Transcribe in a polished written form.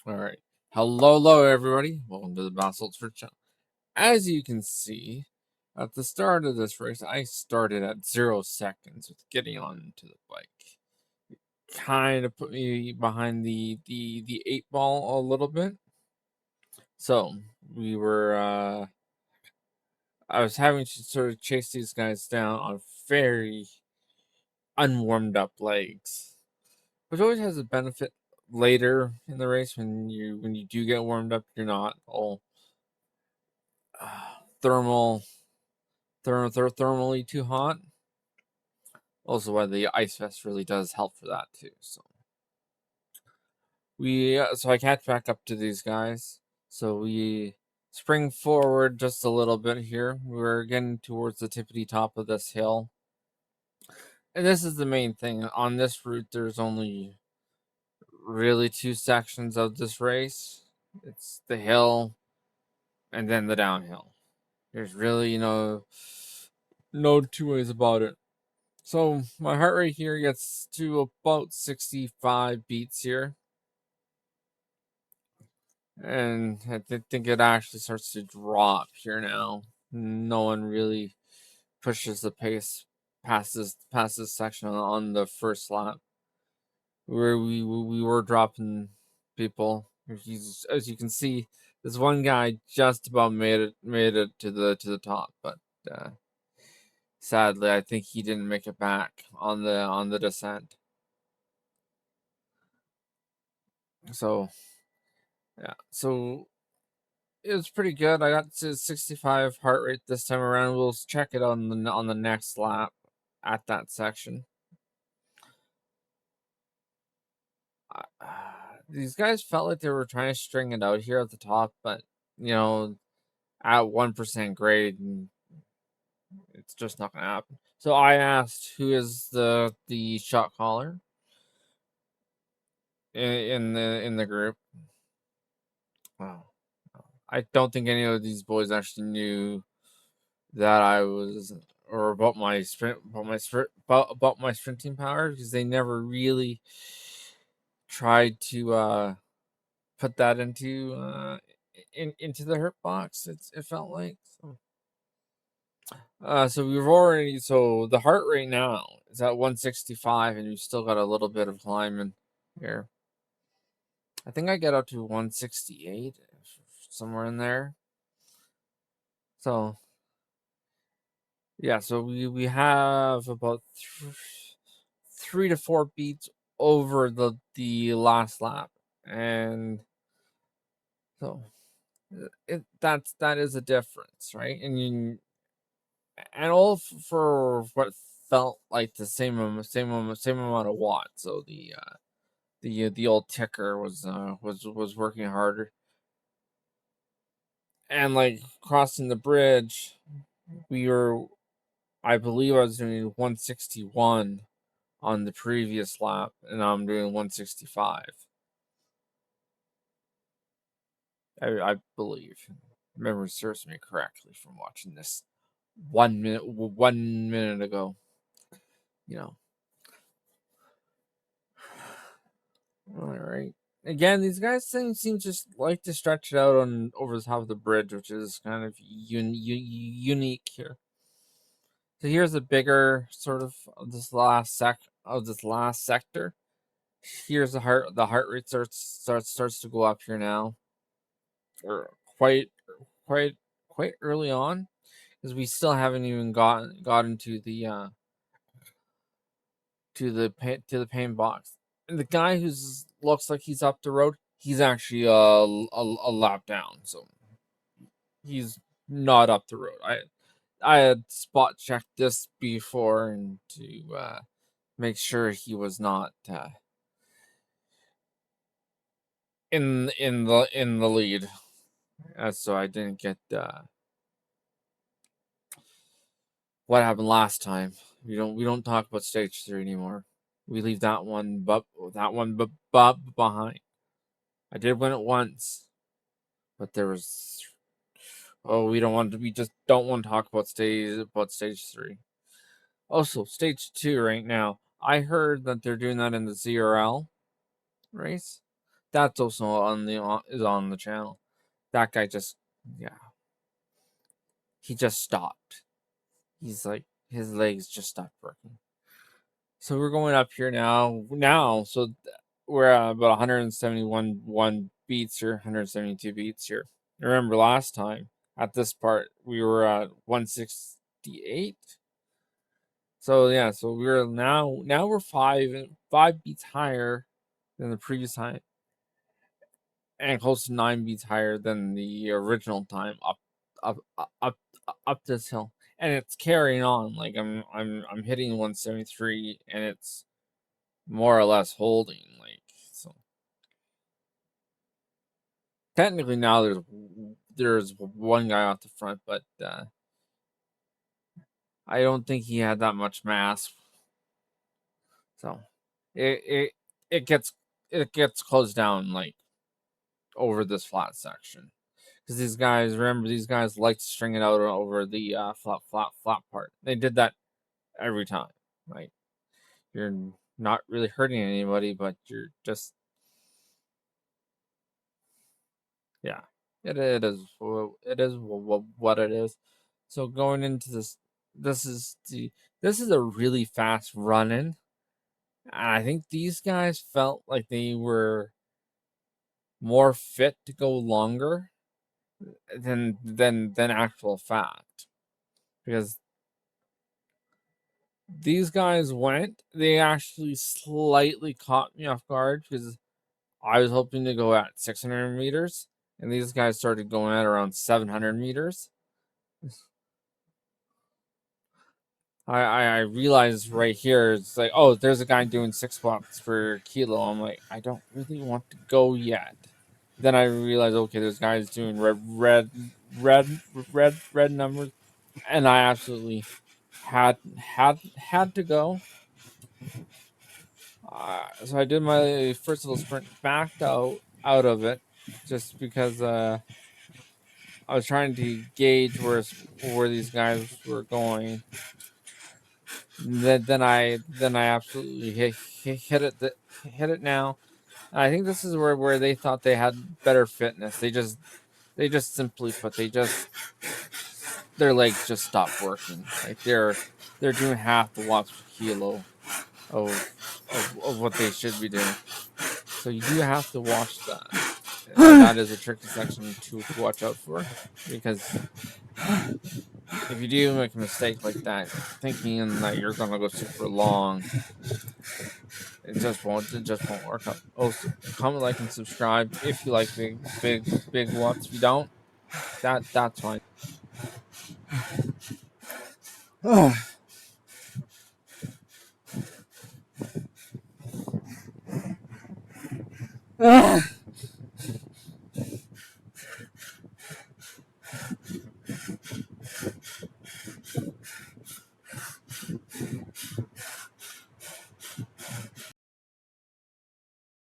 All right. Hello, everybody. Welcome to the Basalts for channel. As you can see, at the start of this race, I started at 0 seconds with getting onto the bike. It kind of put me behind the 8 ball a little bit. So we were. I was having to sort of chase these guys down on very unwarmed up legs, which always has a benefit later in the race when you do get warmed up. You're not all thermally too hot. Also, why the ice vest really does help for that too. So I catch back up to these guys. So we spring forward just a little bit here. We're getting towards the tippity top of this hill, and this is the main thing on this route. There's only really 2 sections of this race. It's the hill and then the downhill. There's really no two ways about it. So my heart rate here gets to about 65 beats here. And I think it actually starts to drop here now. No one really pushes the pace past this section on the first lap, where we were dropping people. As you can see, this one guy just about made it to the top, but sadly, I think he didn't make it back on the descent. So yeah, so it was pretty good. I got to 65 heart rate this time around. We'll check it on the next lap at that section. These guys felt like they were trying to string it out here at the top, but at 1% grade, it's just not gonna happen. So I asked who is the shot caller in the group. Wow. I don't think any of these boys actually knew that I was, or about my sprinting power, because they never really tried to put that into the hurt box. It felt like so. So the heart rate now is at 165, and we've still got a little bit of climbing here. I think I get up to 168, somewhere in there. So yeah, so we have about 3 to 4 beats over the last lap, and so that is a difference, right? And all for what felt like the same amount of watts. So the old ticker was working harder, and like crossing the bridge, I believe I was doing 161 on the previous lap, and now I'm doing 165. I believe memory serves me correctly from watching this 1 minute ago. All right. Again, these guys seem just like to stretch it out on over the top of the bridge, which is kind of unique here. So here's a bigger sort of this last sector. Here's the heart rate starts to go up here now, or quite early on, because we still haven't even gotten to the pain box. And the guy who's looks like he's up the road, he's actually a lap down, so he's not up the road. I had spot checked this before, and to make sure he was not in the lead, so I didn't get what happened last time. We don't talk about stage 3 anymore. We leave that one behind. I did win it once, but there was we just don't want to talk about stage 3. Also, stage 2 right now. I heard that they're doing that in the ZRL race. That's also on the channel. That guy just, yeah, he just stopped. He's like, his legs just stopped working. So we're going up here now. So we're at about 171 beats here, 172 beats here. Remember last time at this part we were at 168. So yeah, so we're now we're five beats higher than the previous time, and close to 9 beats higher than the original time up up up, up this hill. And it's carrying on. Like I'm hitting 173, and it's more or less holding. Like, so technically now there's one guy off the front, but I don't think he had that much mass. So it it it gets it gets closed down like over this flat section, because these guys, remember, these guys like to string it out over the flat part. They did that every time. Like, you're not really hurting anybody, but you're just, yeah, it is what it is. So going into this is this is a really fast run-in, and I think these guys felt like they were more fit to go longer than actual fact, because these guys they actually slightly caught me off guard, because I was hoping to go at 600 meters, and these guys started going at around 700 meters. I realized right here, it's like, oh, there's a guy doing 6 watts per kilo. I'm like, I don't really want to go yet. Then I realized, okay, there's guys doing red numbers, and I absolutely had to go. So I did my first little sprint, backed out of it, just because I was trying to gauge where these guys were going. Then I absolutely hit it now. I think this is where they thought they had better fitness. They just simply put, their legs just stopped working. Like, they're doing half the watts per kilo of what they should be doing. So you do have to watch that. That is a tricky section to watch out for, because if you do make a mistake like that, thinking that you're gonna go super long, it just won't work out. Also, comment, like, and subscribe if you like big watts. If you don't, that's fine.